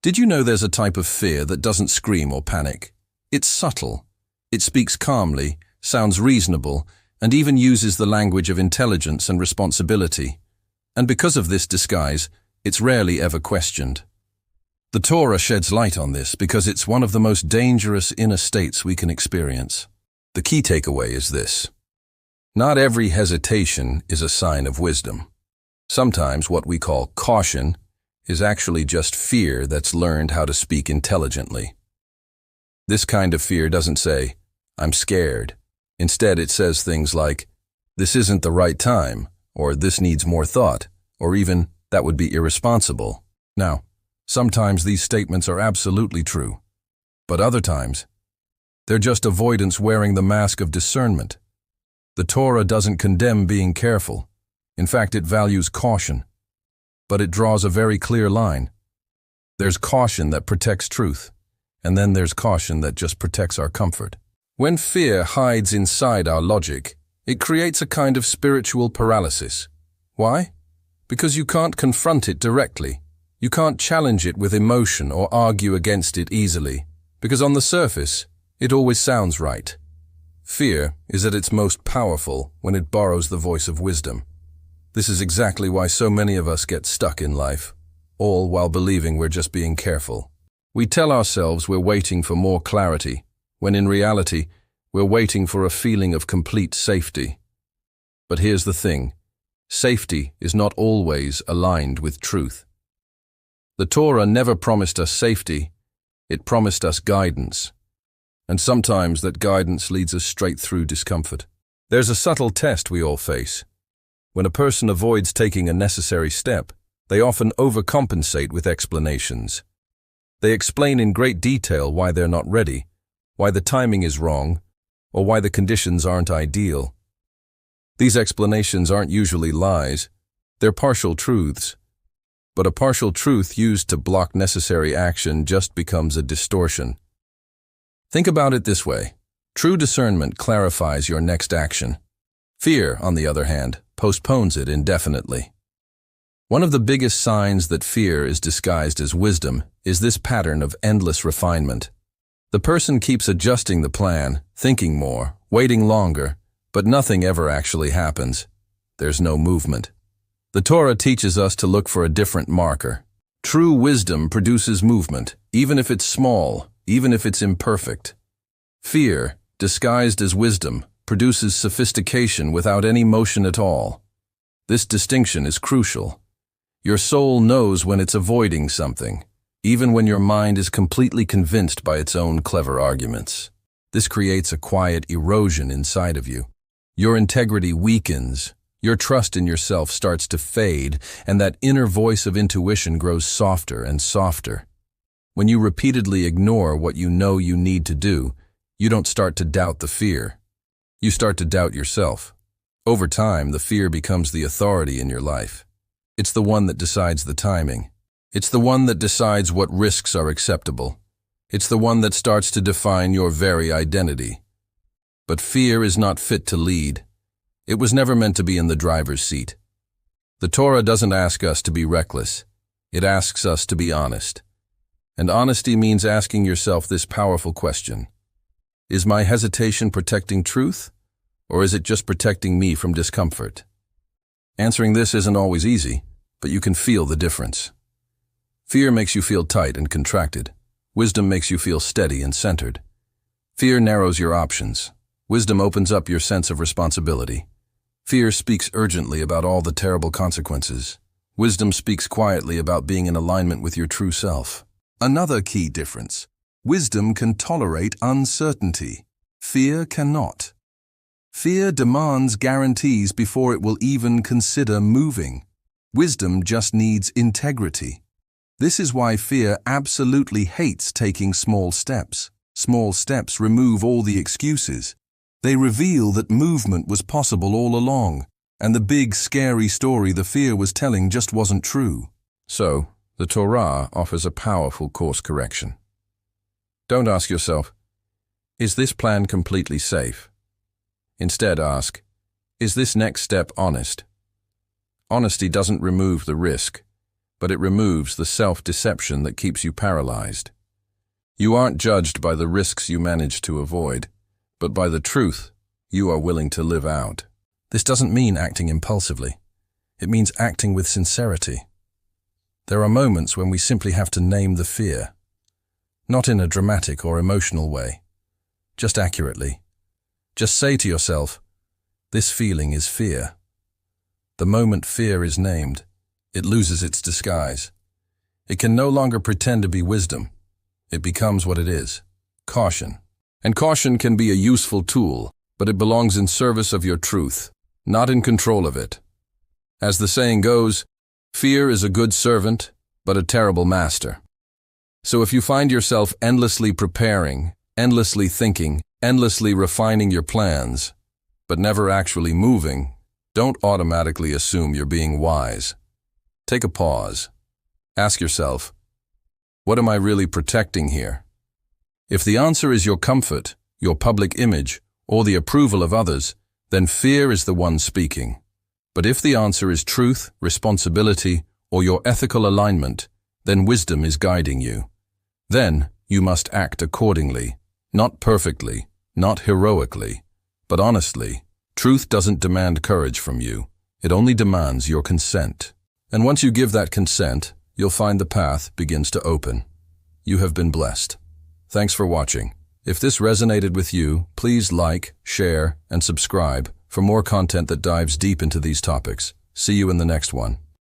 Did you know there's a type of fear that doesn't scream or panic? It's subtle. It speaks calmly, sounds reasonable, and even uses the language of intelligence and responsibility. And because of this disguise, it's rarely ever questioned. The Torah sheds light on this because it's one of the most dangerous inner states we can experience. The key takeaway is this: not every hesitation is a sign of wisdom. Sometimes what we call caution is actually just fear that's learned how to speak intelligently. This kind of fear doesn't say, "I'm scared." Instead, it says things like, "This isn't the right time," or "This needs more thought," or even, "That would be irresponsible." Now, sometimes these statements are absolutely true, but other times, they're just avoidance wearing the mask of discernment. The Torah doesn't condemn being careful. In fact, it values caution. But it draws a very clear line. There's caution that protects truth, and then there's caution that just protects our comfort. When fear hides inside our logic, it creates a kind of spiritual paralysis. Why? Because you can't confront it directly. You can't challenge it with emotion or argue against it easily, because on the surface, it always sounds right. Fear is at its most powerful when it borrows the voice of wisdom. This is exactly why so many of us get stuck in life, all while believing we're just being careful. We tell ourselves we're waiting for more clarity, when in reality, we're waiting for a feeling of complete safety. But here's the thing: safety is not always aligned with truth. The Torah never promised us safety, it promised us guidance. And sometimes that guidance leads us straight through discomfort. There's a subtle test we all face. When a person avoids taking a necessary step, they often overcompensate with explanations. They explain in great detail why they're not ready, why the timing is wrong, or why the conditions aren't ideal. These explanations aren't usually lies, they're partial truths. But a partial truth used to block necessary action just becomes a distortion. Think about it this way: true discernment clarifies your next action. Fear, on the other hand, postpones it indefinitely. One of the biggest signs that fear is disguised as wisdom is this pattern of endless refinement. The person keeps adjusting the plan, thinking more, waiting longer, but nothing ever actually happens. There's no movement. The Torah teaches us to look for a different marker. True wisdom produces movement, even if it's small, even if it's imperfect. Fear, disguised as wisdom, produces sophistication without any motion at all. This distinction is crucial. Your soul knows when it's avoiding something, even when your mind is completely convinced by its own clever arguments. This creates a quiet erosion inside of you. Your integrity weakens, your trust in yourself starts to fade, and that inner voice of intuition grows softer and softer. When you repeatedly ignore what you know you need to do, you don't start to doubt the fear. You start to doubt yourself. Over time, the fear becomes the authority in your life. It's the one that decides the timing. It's the one that decides what risks are acceptable. It's the one that starts to define your very identity. But fear is not fit to lead. It was never meant to be in the driver's seat. The Torah doesn't ask us to be reckless. It asks us to be honest. And honesty means asking yourself this powerful question: is my hesitation protecting truth, or is it just protecting me from discomfort? Answering this isn't always easy, but you can feel the difference. Fear makes you feel tight and contracted. Wisdom makes you feel steady and centered. Fear narrows your options. Wisdom opens up your sense of responsibility. Fear speaks urgently about all the terrible consequences. Wisdom speaks quietly about being in alignment with your true self. Another key difference: wisdom can tolerate uncertainty. Fear cannot. Fear demands guarantees before it will even consider moving. Wisdom just needs integrity. This is why fear absolutely hates taking small steps. Small steps remove all the excuses. They reveal that movement was possible all along, and the big, scary story the fear was telling just wasn't true. So, the Torah offers a powerful course correction. Don't ask yourself, is this plan completely safe? Instead ask, is this next step honest? Honesty doesn't remove the risk, but it removes the self-deception that keeps you paralyzed. You aren't judged by the risks you manage to avoid, but by the truth you are willing to live out. This doesn't mean acting impulsively. It means acting with sincerity. There are moments when we simply have to name the fear, not in a dramatic or emotional way, just accurately. Just say to yourself, this feeling is fear. The moment fear is named, it loses its disguise. It can no longer pretend to be wisdom. It becomes what it is, caution. And caution can be a useful tool, but it belongs in service of your truth, not in control of it. As the saying goes, fear is a good servant, but a terrible master. So if you find yourself endlessly preparing, endlessly thinking, endlessly refining your plans, but never actually moving, don't automatically assume you're being wise. Take a pause. Ask yourself, what am I really protecting here? If the answer is your comfort, your public image, or the approval of others, then fear is the one speaking. But if the answer is truth, responsibility, or your ethical alignment, then wisdom is guiding you. Then you must act accordingly, not perfectly, not heroically, but honestly. Truth doesn't demand courage from you. It only demands your consent. And once you give that consent, you'll find the path begins to open. You have been blessed. Thanks for watching. If this resonated with you, please like, share, and subscribe for more content that dives deep into these topics. See you in the next one.